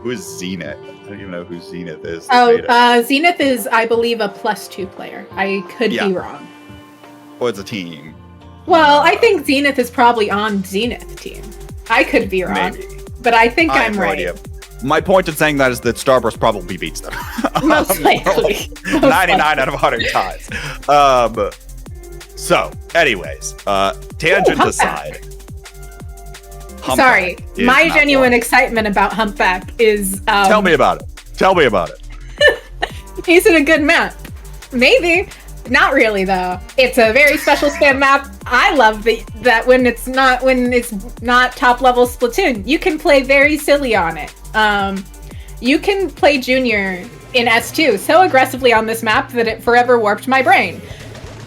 Who is Zenith? I don't even know who Zenith is. Zenith is, I believe, a +2 player. I could be wrong. Well, it's a team. Well, I think Zenith is probably on Zenith team. I could be wrong. Maybe. But I think I'm right. Idea. My point in saying that is that Starburst probably beats them. Most likely. 99 out of 100 times. So, anyways, tangent aside. Sorry, my genuine excitement about Humpback is... Tell me about it. Tell me about it. He's in a good map. Maybe. Not really, though. It's a very special spam map. I love that when it's not top level Splatoon, you can play very silly on it. You can play Junior in S2 so aggressively on this map that it forever warped my brain.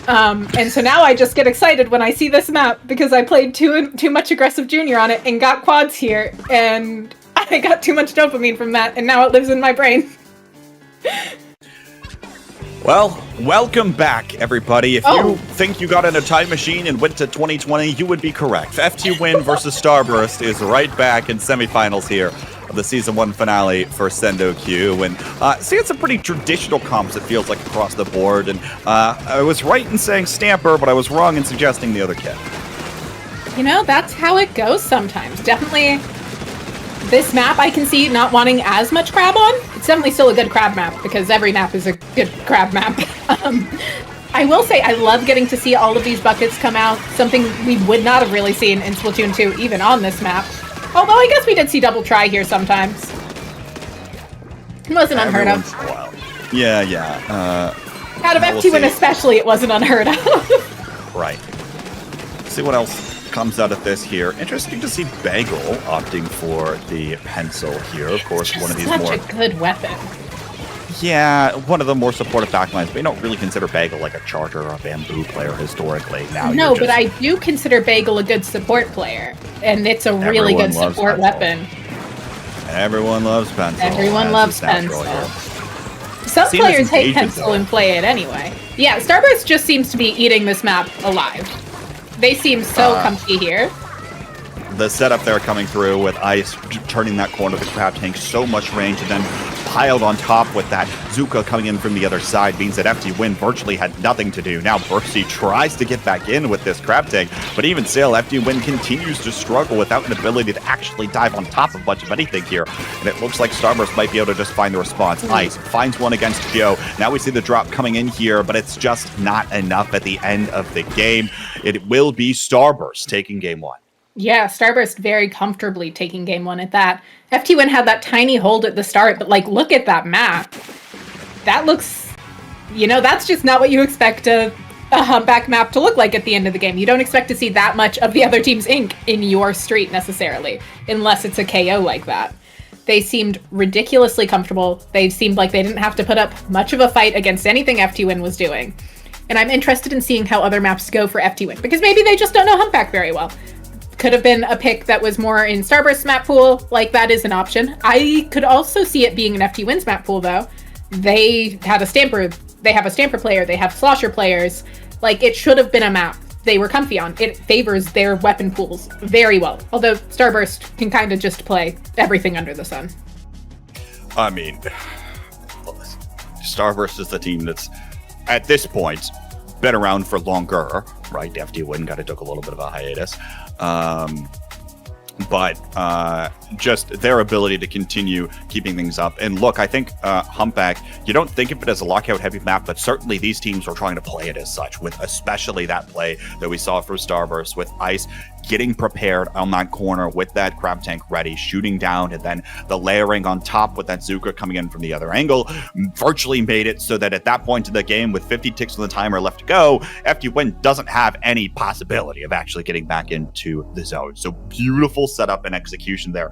And so now I just get excited when I see this map because I played too much aggressive Junior on it and got quads here, and I got too much dopamine from that, and now it lives in my brain. Well, welcome back, everybody. If you think you got in a time machine and went to 2020, you would be correct. FTWin versus Starburst is right back in semifinals here of the Season 1 finale for SendouQ. And seeing some pretty traditional comps, it feels like, across the board. And I was right in saying Stamper, but I was wrong in suggesting the other kid. You know, that's how it goes sometimes. Definitely, this map I can see not wanting as much crab on. It's definitely still a good crab map because every map is a good crab map. I will say I love getting to see all of these buckets come out, something we would not have really seen in Splatoon 2, even on this map. Although I guess we did see double try here sometimes. It wasn't unheard of. Yeah. Out of FTWin especially, it wasn't unheard of. Right. Let's see what else comes out of this here. Interesting to see Bagel opting for the pencil here. Of course, one of these such a good weapon. Yeah, one of the more supportive backlines, but you don't really consider Bagel like a charger or a bamboo player historically. No, but I do consider Bagel a good support player, and it's a really good support weapon. Everyone loves pencil. Everyone loves pencil. Some players hate pencil and play it anyway. Yeah, Starburst just seems to be eating this map alive. They seem so comfy here. The setup there coming through with Ice turning that corner of the crab tank, so much range, and then piled on top with that Zuka coming in from the other side means that FTWin virtually had nothing to do. Now Bursty tries to get back in with this crab tank, but even still, FTWin continues to struggle without an ability to actually dive on top of much of anything here. And it looks like Starburst might be able to just find the response. Ice finds one against Joe. Now we see the drop coming in here, but it's just not enough at the end of the game. It will be Starburst taking game one. Yeah, Starburst very comfortably taking game one at that. FTWin had that tiny hold at the start, but like, look at that map. That looks, that's just not what you expect a Humpback map to look like at the end of the game. You don't expect to see that much of the other team's ink in your street necessarily, unless it's a KO like that. They seemed ridiculously comfortable. They seemed like they didn't have to put up much of a fight against anything FTWin was doing. And I'm interested in seeing how other maps go for FTWin, because maybe they just don't know Humpback very well. Could have been a pick that was more in Starburst's map pool, like that is an option. I could also see it being an FTWin's map pool though. They have a Stamper player, they have Slosher players. Like, it should have been a map they were comfy on. It favors their weapon pools very well. Although Starburst can kind of just play everything under the sun. I mean, Starburst is the team that's, at this point, been around for longer, right? FTWin kind of took a little bit of a hiatus. But just their ability to continue keeping things up. And look, I think Humpback, you don't think of it as a lockout heavy map, but certainly these teams are trying to play it as such, with especially that play that we saw from Starburst with Ice getting prepared on that corner with that crab tank ready, shooting down, and then the layering on top with that Zuka coming in from the other angle virtually made it so that at that point in the game, with 50 ticks on the timer left to go, FTWin doesn't have any possibility of actually getting back into the zone. So beautiful setup and execution there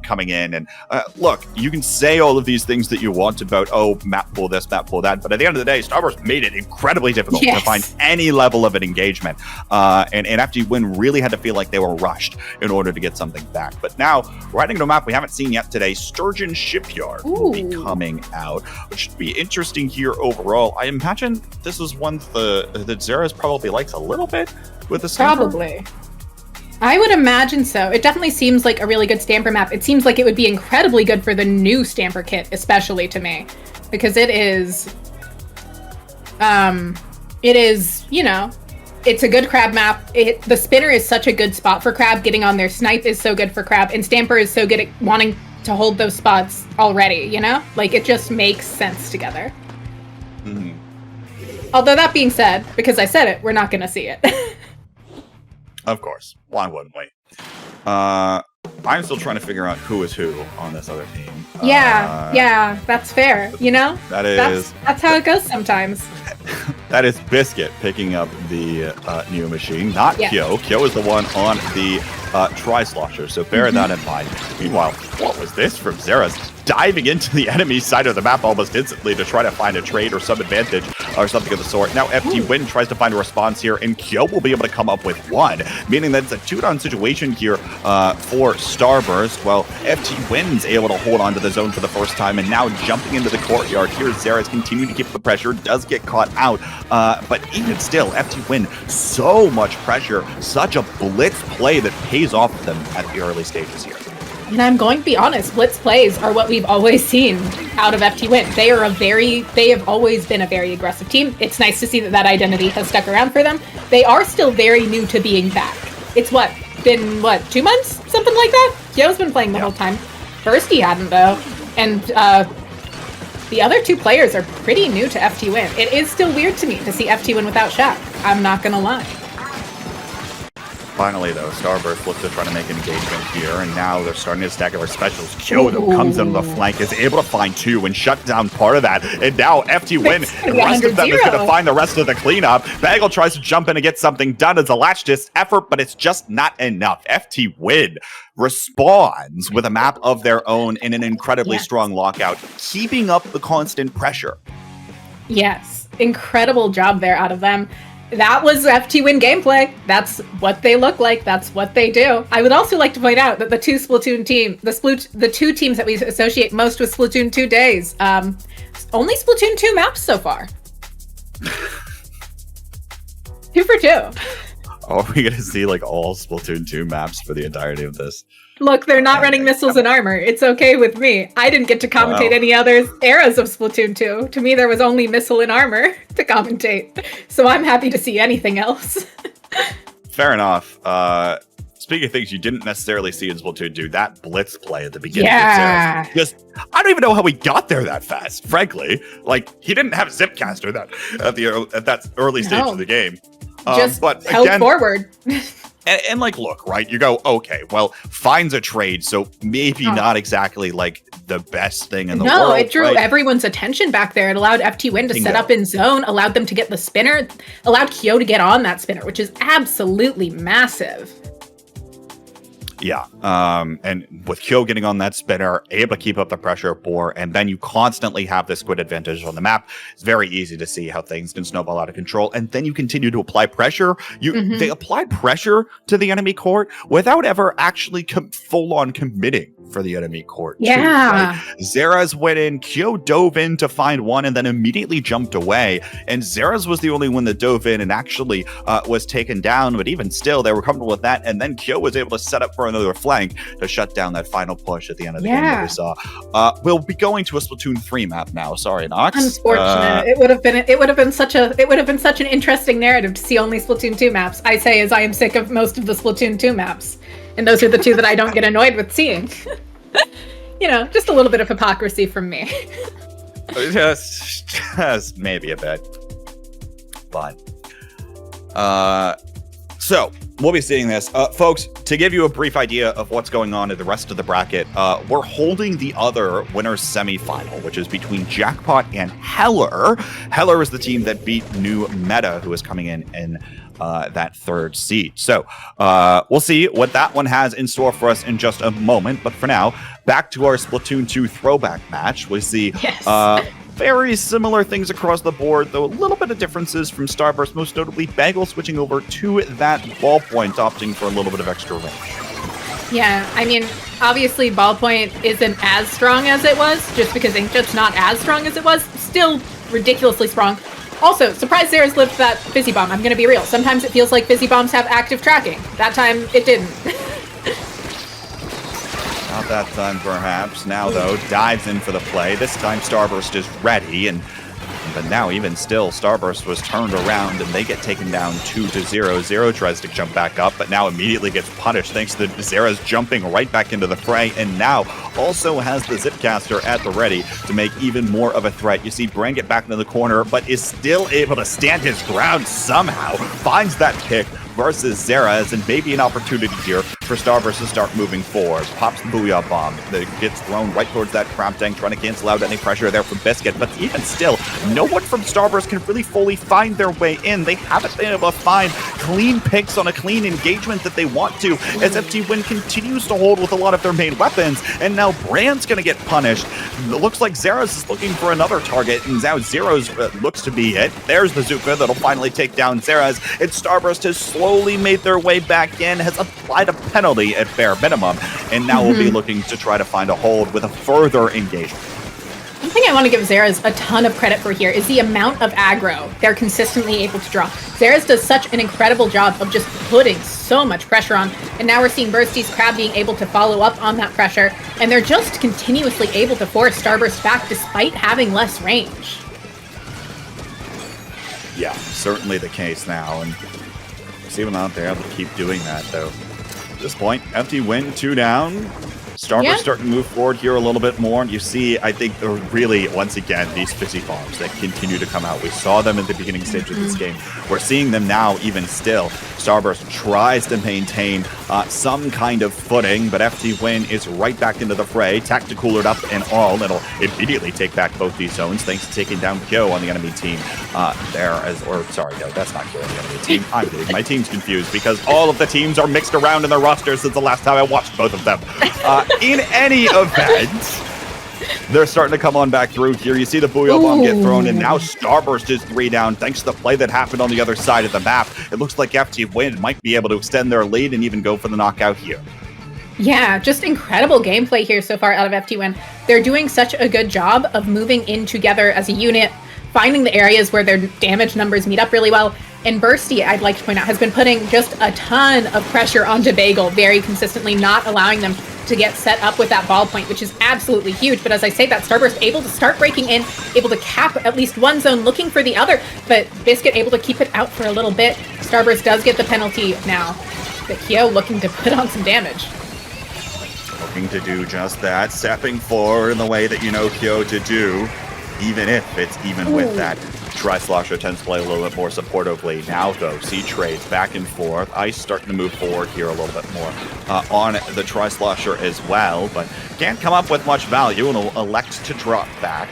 coming in. And look, you can say all of these things that you want about, map pool this, map pool that, but at the end of the day, Starburst made it incredibly difficult to find any level of an engagement. And FTWin really had to feel like they were rushed in order to get something back. But now, we're heading to a map we haven't seen yet today. Sturgeon Shipyard will be coming out, which should be interesting here overall. I imagine this is one that Zeras probably likes a little bit with the Stamper. Probably. I would imagine so. It definitely seems like a really good Stamper map. It seems like it would be incredibly good for the new Stamper kit, especially to me. Because it is, you know, it's a good Crab map. The spinner is such a good spot for Crab. Getting on their snipe is so good for Crab. And Stamper is so good at wanting to hold those spots already, you know? Like, it just makes sense together. Mm-hmm. Although that being said, because I said it, we're not going to see it. Of course. Why wouldn't we? I'm still trying to figure out who is who on this other team. Yeah, that's fair. You know, that's how it goes sometimes. That is Biscuit picking up the new machine, not Kyo. Kyo is the one on the Tri-Slosher, so bear that in mind. Meanwhile, what was this from Zeras? Diving into the enemy side of the map almost instantly to try to find a trade or some advantage or something of the sort. Now FTWin tries to find a response here, and Kyo will be able to come up with one, meaning that it's a 2-down situation here for Starburst. Well, FTWin's able to hold on to the zone for the first time, and now jumping into the courtyard here, Zeras continue to keep the pressure, does get caught out, but even still, FTWin, so much pressure, such a blitz play that pays off for them at the early stages here. And I'm going to be honest, blitz plays are what we've always seen out of FTWin. They have always been a very aggressive team. It's nice to see that identity has stuck around for them. They are still very new to being back. It's been 2 months? Something like that? Kyo's been playing the whole time. First he hadn't though. And the other two players are pretty new to FTWin. It is still weird to me to see FTWin without Shaq. I'm not gonna lie. Finally, though, Starburst looks to try to make an engagement here, and now they're starting to stack up their specials. Kyo, though, comes in on the flank, is able to find two and shut down part of that. And now FTWin, the rest of them is going to find the rest of the cleanup. Bagel tries to jump in and get something done as a last-ditch effort, but it's just not enough. FTWin responds with a map of their own in an incredibly strong lockout, keeping up the constant pressure. Yes, incredible job there out of them. That was FTWin gameplay. That's what they look like. That's what they do. I would also like to point out that the two teams that we associate most with Splatoon 2 days, only Splatoon 2 maps so far. 2 for 2. Are we going to see like all Splatoon 2 maps for the entirety of this? Look, they're not running missiles and armor. It's okay with me. I didn't get to commentate any other eras of Splatoon 2. To me, there was only missile and armor to commentate. So I'm happy to see anything else. Fair enough. Speaking of things you didn't necessarily see in Splatoon 2, that blitz play at the beginning of Zeras. Just, I don't even know how he got there that fast, frankly. Like, he didn't have Zipcaster at that early stage of the game. Just but held again, forward. And like, look, right? You go, okay, well, finds a trade, so maybe not exactly like the best thing in the world. No, it drew everyone's attention back there. It allowed FTWin to set up in zone, allowed them to get the spinner, allowed Kyo to get on that spinner, which is absolutely massive. Yeah, and with Kyo getting on that spinner, able to keep up the pressure of Boar, and then you constantly have this squid advantage on the map. It's very easy to see how things can snowball out of control, and then you continue to apply pressure. They apply pressure to the enemy court without ever actually full-on committing for the enemy court. Yeah. Too, right? Zeras went in, Kyo dove in to find one, and then immediately jumped away, and Zeras was the only one that dove in and actually was taken down, but even still, they were comfortable with that, and then Kyo was able to set up for another flank to shut down that final push at the end of the game that we saw. We'll be going to a Splatoon 3 map now. Sorry, Nox. Unfortunate. It would have been such an interesting narrative to see only Splatoon 2 maps. I say as I am sick of most of the Splatoon 2 maps. And those are the two that I don't get annoyed with seeing. You know, just a little bit of hypocrisy from me. just maybe a bit. But so we'll be seeing this. Folks, to give you a brief idea of what's going on in the rest of the bracket, we're holding the other winner's semifinal, which is between Jackpot and Heller. Heller is the team that beat New Meta, who is coming in that third seed. So we'll see what that one has in store for us in just a moment. But for now, back to our Splatoon 2 throwback match. We see very similar things across the board, though a little bit of differences from Starburst, most notably Bagel switching over to that ballpoint, opting for a little bit of extra range. Yeah, I mean, obviously ballpoint isn't as strong as it was, just because Inkjet's not as strong as it was. Still ridiculously strong. Also, surprised Zera's lived that Fizzy Bomb. I'm gonna be real. Sometimes it feels like Fizzy Bombs have active tracking. That time, it didn't. Not that time, perhaps. Now, though, dives in for the play. This time, Starburst is ready, but now, even still, Starburst was turned around, and they get taken down 2-0. Zero tries to jump back up, but now immediately gets punished thanks to Zera's jumping right back into the fray, and now also has the Zipcaster at the ready to make even more of a threat. You see Bran get back into the corner, but is still able to stand his ground somehow. Finds that pick versus Zera's, and maybe an opportunity here for Starburst to start moving forward. Pops the Booyah Bomb that gets thrown right towards that Crab Tank, trying to cancel out any pressure there from Biscuit, but even still, no one from Starburst can really fully find their way in. They haven't been able to find clean picks on a clean engagement that they want to, as FTWin continues to hold with a lot of their main weapons, and now Bran's going to get punished. It looks like Zera's is looking for another target, and now Zero's looks to be it. There's the Zuka that'll finally take down Zera's, and Starburst has slowly made their way back in, has applied a penalty at bare minimum, and now will be looking to try to find a hold with a further engagement. One thing I want to give Zera's a ton of credit for here is the amount of aggro they're consistently able to draw. Zera's does such an incredible job of just putting so much pressure on, and now we're seeing Bursty's Crab being able to follow up on that pressure, and they're just continuously able to force Starburst back despite having less range. Yeah, certainly the case now, and see them out there able to keep doing that, though. At this point, FTWin 2 down. Starburst starting to move forward here a little bit more. You see, I think, really, once again, these Fizzy Bombs that continue to come out. We saw them at the beginning stage of this game. We're seeing them now, even still. Starburst tries to maintain some kind of footing, but FTWin is right back into the fray. Tacticoolered up and all. It'll immediately take back both these zones, thanks to taking down Kyo on the enemy team sorry, no, that's not Kyo on the enemy team. I'm getting my teams confused because all of the teams are mixed around in their rosters since the last time I watched both of them. In any event, they're starting to come on back through here. You see the Booyah Bomb get thrown, and now Starburst is 3 down thanks to the play that happened on the other side of the map. It looks like FTWin might be able to extend their lead and even go for the knockout here. Yeah, just incredible gameplay here so far out of FTWin. They're doing such a good job of moving in together as a unit, finding the areas where their damage numbers meet up really well. And Bursty, I'd like to point out, has been putting just a ton of pressure onto Bagel very consistently, not allowing them to get set up with that ball point, which is absolutely huge. But as I say that, Starburst able to start breaking in, able to cap at least one zone, looking for the other, but Biscuit able to keep it out for a little bit. Starburst does get the penalty now, but Kyo looking to put on some damage. Looking to do just that, stepping forward in the way that you know Kyo to do, even if it's even with that. Tri-Slosher tends to play a little bit more supportively. Now, though, see trades back and forth. Ice starting to move forward here a little bit more on the Tri-Slosher as well, but can't come up with much value and will elect to drop back,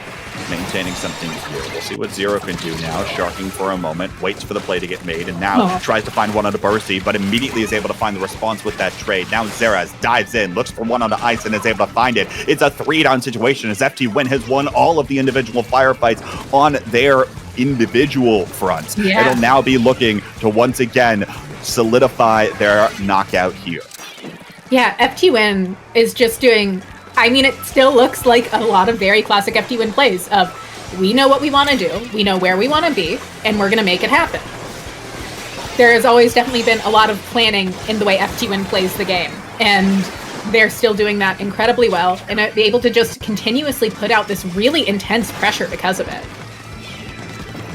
maintaining something here. We'll see what Zero can do now. Sharking for a moment, waits for the play to get made, and now tries to find one on the Bursty, but immediately is able to find the response with that trade. Now Zeraz dives in, looks for one on the ice, and is able to find it. It's a 3-down situation as FTWin has won all of the individual firefights on their individual fronts. It'll now be looking to once again solidify their knockout here. Yeah, FTWin is just doing, I mean, it still looks like a lot of very classic FTWin plays of, we know what we want to do, we know where we want to be, and we're going to make it happen. There has always definitely been a lot of planning in the way FTWin plays the game, and they're still doing that incredibly well, and be able to just continuously put out this really intense pressure because of it.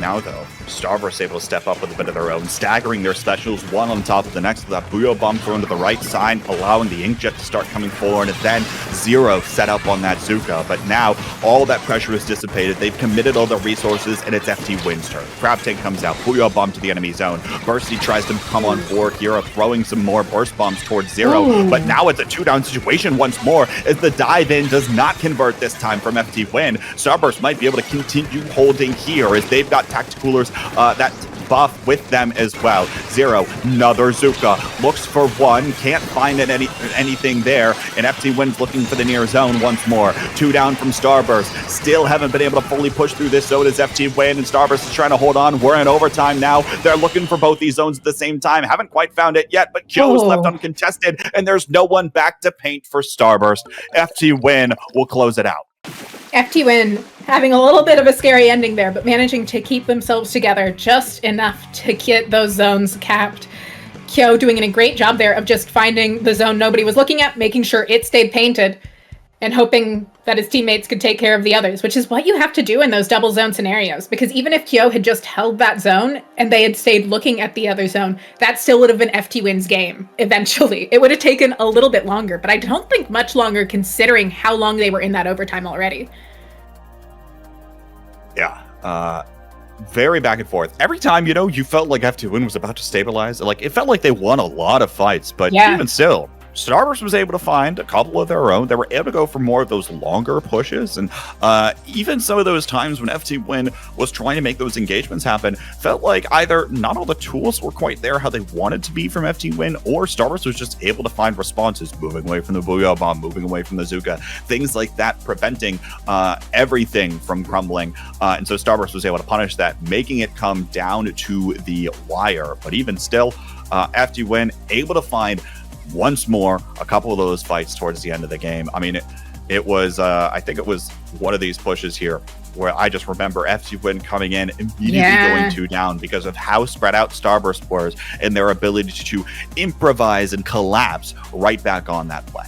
Now, though, Starburst able to step up with a bit of their own, staggering their specials one on top of the next with that Booyah Bomb thrown to the right side, allowing the Inkjet to start coming forward, and then Zero set up on that Zuka. But now all that pressure is dissipated. They've committed all the resources, and it's FTWin's turn. Crab Tank comes out, Booyah Bomb to the enemy zone. Bursty tries to come on board here, throwing some more burst bombs towards Zero, but now it's a 2-down situation once more as the dive in does not convert this time from FTWin. Starburst might be able to continue holding here as they've got Tacticoolers that buff with them as well. Zero, another Zuka, looks for one, can't find anything there, and FTWin's looking for the near zone once more. 2 down from Starburst, still haven't been able to fully push through this zone as FTWin, and Starburst is trying to hold on. We're in overtime now. They're looking for both these zones at the same time. Haven't quite found it yet, but Kyo's left uncontested, and there's no one back to paint for Starburst. FTWin will close it out. FTWin having a little bit of a scary ending there, but managing to keep themselves together just enough to get those zones capped. Kyo doing a great job there of just finding the zone nobody was looking at, making sure it stayed painted, and hoping that his teammates could take care of the others, which is what you have to do in those double zone scenarios. Because even if Kyo had just held that zone and they had stayed looking at the other zone, that still would have been FTWin's game eventually. It would have taken a little bit longer, but I don't think much longer considering how long they were in that overtime already. Yeah, very back and forth. Every time, you felt like FTWin was about to stabilize. Like, it felt like they won a lot of fights, but even still, Starburst was able to find a couple of their own. They were able to go for more of those longer pushes, and even some of those times when FTWin was trying to make those engagements happen, felt like either not all the tools were quite there how they wanted to be from FTWin, or Starburst was just able to find responses, moving away from the Booyah Bomb, moving away from the Zuka, things like that, preventing everything from crumbling. And so Starburst was able to punish that, making it come down to the wire. But even still, FTWin able to find once more a couple of those fights towards the end of the game. I mean, it was I think it was one of these pushes here where I just remember FTWin coming in immediately going 2 down because of how spread out Starburst was and their ability to improvise and collapse right back on that play.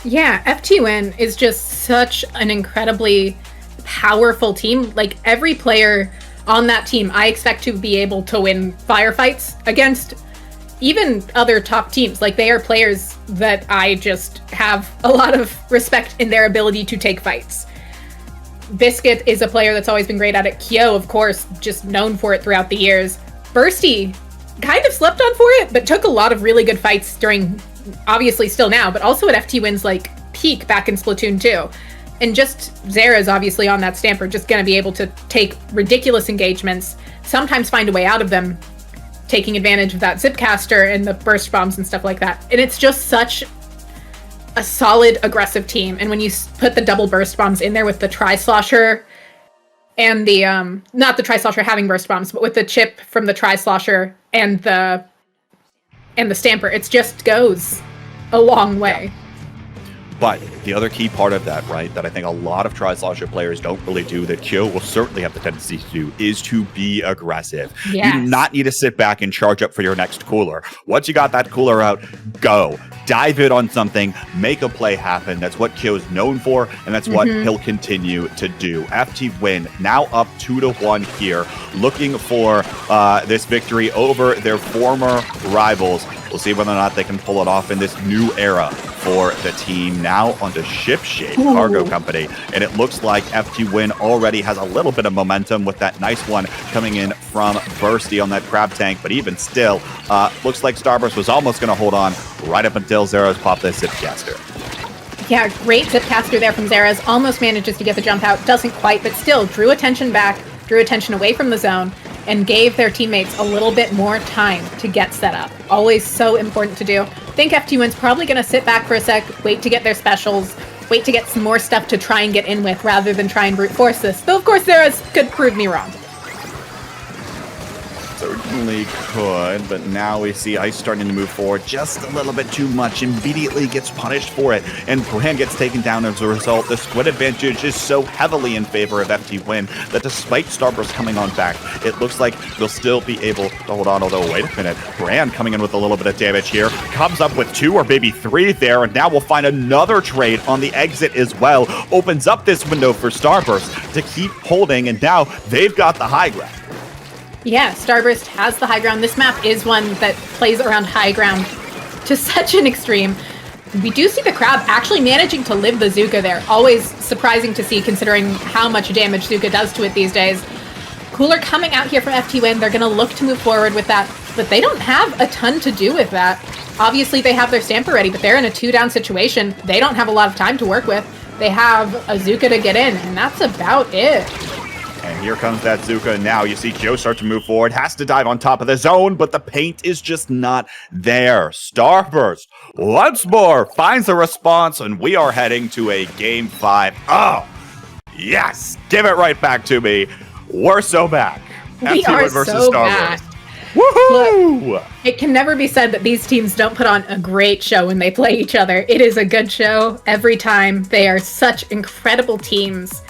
Yeah, FTWin is just such an incredibly powerful team. Like, every player on that team, I expect to be able to win firefights against even other top teams. Like, they are players that I just have a lot of respect in their ability to take fights. Biscuit is a player that's always been great at it. Kyo, of course, just known for it throughout the years. Bursty kind of slept on for it, but took a lot of really good fights during, obviously still now, but also at FTWin's peak back in Splatoon 2. And just Zera's obviously on that Stamper, just going to be able to take ridiculous engagements, sometimes find a way out of them, taking advantage of that Zipcaster and the burst bombs and stuff like that. And it's just such a solid, aggressive team. And when you put the double burst bombs in there with the Tri-Slosher and the, not the Tri-Slosher having burst bombs, but with the chip from the Tri-Slosher and the Stamper, it just goes a long way. Yeah. But the other key part of that, right, that I think a lot of Tri-Slosher players don't really do, that Kyo will certainly have the tendency to do, is to be aggressive. Yes. You do not need to sit back and charge up for your next cooler. Once you got that cooler out, go. Dive it on something, make a play happen. That's what Kyo's known for, and that's what he'll continue to do. FTWin now up 2-1 here, looking for this victory over their former rivals. We'll see whether or not they can pull it off in this new era for the team. Now onto Shipshape Cargo Company, and it looks like FTWin already has a little bit of momentum with that nice one coming in from Bursty on that crab tank, but even still, looks like Starburst was almost going to hold on right up until Zera's popped this Zipcaster. Yeah, great Zipcaster there from Zera's. Almost manages to get the jump out. Doesn't quite, but still drew attention back, drew attention away from the zone, and gave their teammates a little bit more time to get set up. Always so important to do. I think FTWin's probably going to sit back for a sec, wait to get their specials, wait to get some more stuff to try and get in with rather than try and brute force this. Though, of course, Zera's could prove me wrong. Certainly could, but now we see Ice starting to move forward just a little bit too much. Immediately gets punished for it, and Brand gets taken down as a result. The squid advantage is so heavily in favor of FTWin that despite Starburst coming on back, it looks like they'll still be able to hold on. Although, wait a minute, Brand coming in with a little bit of damage here, comes up with 2 or maybe 3 there, and now we'll find another trade on the exit as well. Opens up this window for Starburst to keep holding, and now they've got the high ground. Yeah, Starburst has the high ground. This map is one that plays around high ground to such an extreme. We do see the crab actually managing to live the Zuka there. Always surprising to see considering how much damage Zuka does to it these days. Cooler coming out here from FTWin. They're going to look to move forward with that, but they don't have a ton to do with that. Obviously, they have their Stamper ready, but they're in a 2-down situation. They don't have a lot of time to work with. They have a Zuka to get in, and that's about it. And here comes that Zuka. Now you see Kyo start to move forward. Has to dive on top of the zone, but the paint is just not there. Starburst once more finds a response, and we are heading to a Game 5. Oh, yes. Give it right back to me. We're so back. We are versus so Starburst. back. Woohoo! Look, it can never be said that these teams don't put on a great show when they play each other. It is a good show every time. They are such incredible teams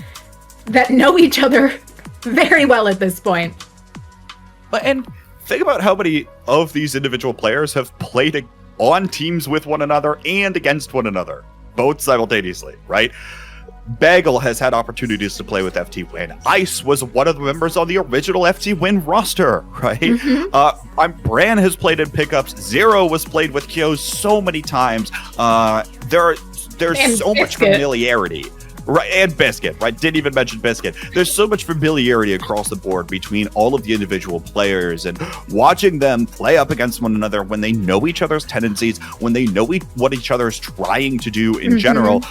that know each other very well at this point. And think about how many of these individual players have played on teams with one another and against one another, both simultaneously, right? Bagel has had opportunities to play with FTWin. Ice was one of the members on the original FTWin roster, right? Bran has played in pickups. Zero was played with Kyo so many times. There's so much familiarity. Right, and Biscuit, right? Didn't even mention Biscuit. There's so much familiarity across the board between all of the individual players, and watching them play up against one another when they know each other's tendencies, when they know what each other's trying to do in general,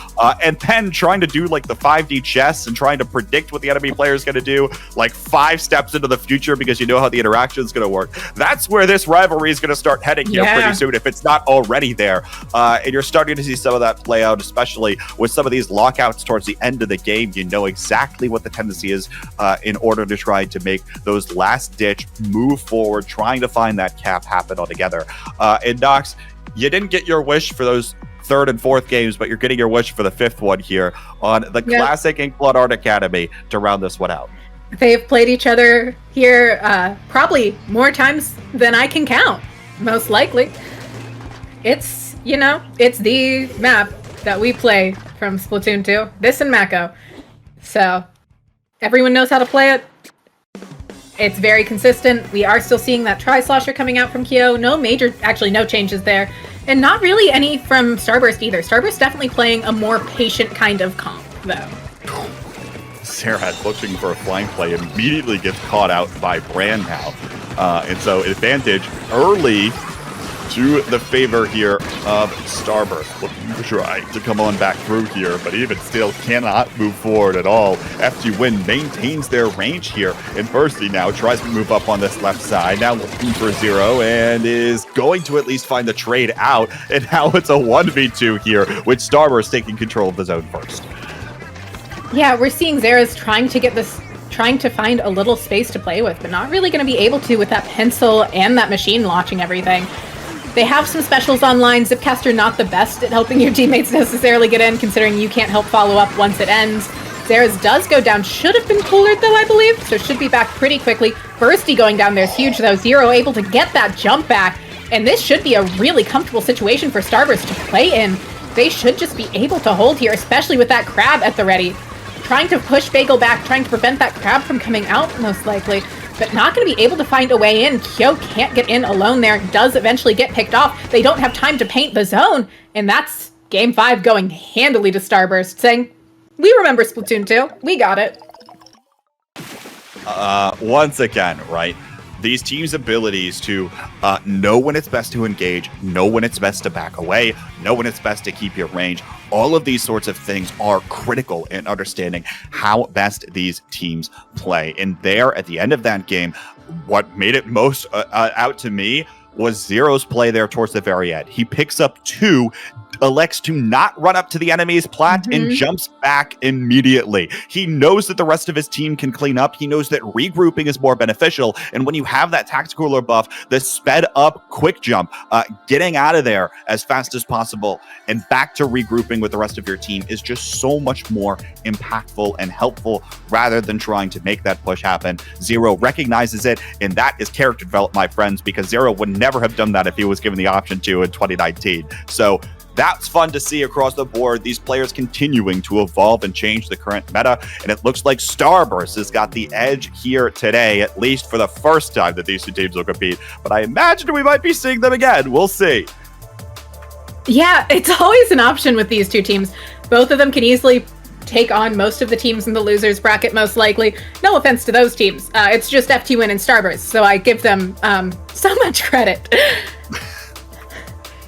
and then trying to do like the 5D chess and trying to predict what the enemy player is going to do like 5 steps into the future because you know how the interaction is going to work. That's where this rivalry is going to start heading here pretty soon, if it's not already there. And you're starting to see some of that play out, especially with some of these lockouts towards the end of the game. You know exactly what the tendency is in order to try to make those last ditch move forward, trying to find that cap happen altogether. And Nox, you didn't get your wish for those 3rd and 4th games, but you're getting your wish for the 5th one here on the classic Inkblood Art Academy to round this one out. They've played each other here probably more times than I can count, most likely. It's, it's the map that we play from Splatoon 2, this and Mako. So everyone knows how to play it. It's very consistent. We are still seeing that Tri-Slosher coming out from Kyo. No changes there. And not really any from Starburst either. Starburst definitely playing a more patient kind of comp, though. Sarah looking for a flank play and immediately gets caught out by Bran now. And so advantage early to the favor here of Starburst, looking to try to come on back through here, but even still cannot move forward at all. FTWin maintains their range here, and Bursty now tries to move up on this left side, now looking for Zero, and is going to at least find the trade out, and now it's a 1v2 here, with Starburst taking control of the zone first. Yeah, we're seeing Zera's trying to find a little space to play with, but not really going to be able to with that pencil and that machine launching everything. They have some specials online. Zipcaster not the best at helping your teammates necessarily get in, considering you can't help follow up once it ends. Zera's does go down. Should have been cooler though, I believe, so should be back pretty quickly. Bursty going down there is huge though. Zero able to get that jump back, and this should be a really comfortable situation for Starburst to play in. They should just be able to hold here, especially with that crab at the ready. Trying to push Bagel back, trying to prevent that crab from coming out, most likely. But not going to be able to find a way in. Kyo can't get in alone there. Does eventually get picked off. They don't have time to paint the zone. And that's Game 5 going handily to Starburst, saying, we remember Splatoon 2. We got it. Once again, right? These teams' abilities to know when it's best to engage, know when it's best to back away, know when it's best to keep your range. All of these sorts of things are critical in understanding how best these teams play. And there, at the end of that game, what made it most out to me was Zero's play there towards the very end. He picks up 2, elects to not run up to the enemy's plat, and jumps back immediately. He knows that the rest of his team can clean up. He knows that regrouping is more beneficial. And when you have that tactical cooler buff, the sped up quick jump, getting out of there as fast as possible and back to regrouping with the rest of your team is just so much more impactful and helpful rather than trying to make that push happen. Zero recognizes it, and that is character development, my friends, because Zero would never have done that if he was given the option to in 2019. So that's fun to see across the board. These players continuing to evolve and change the current meta. And it looks like Starburst has got the edge here today, at least for the first time that these two teams will compete. But I imagine we might be seeing them again. We'll see. Yeah, it's always an option with these two teams. Both of them can easily take on most of the teams in the losers bracket, most likely. No offense to those teams. It's just FTWin and Starburst, so I give them so much credit.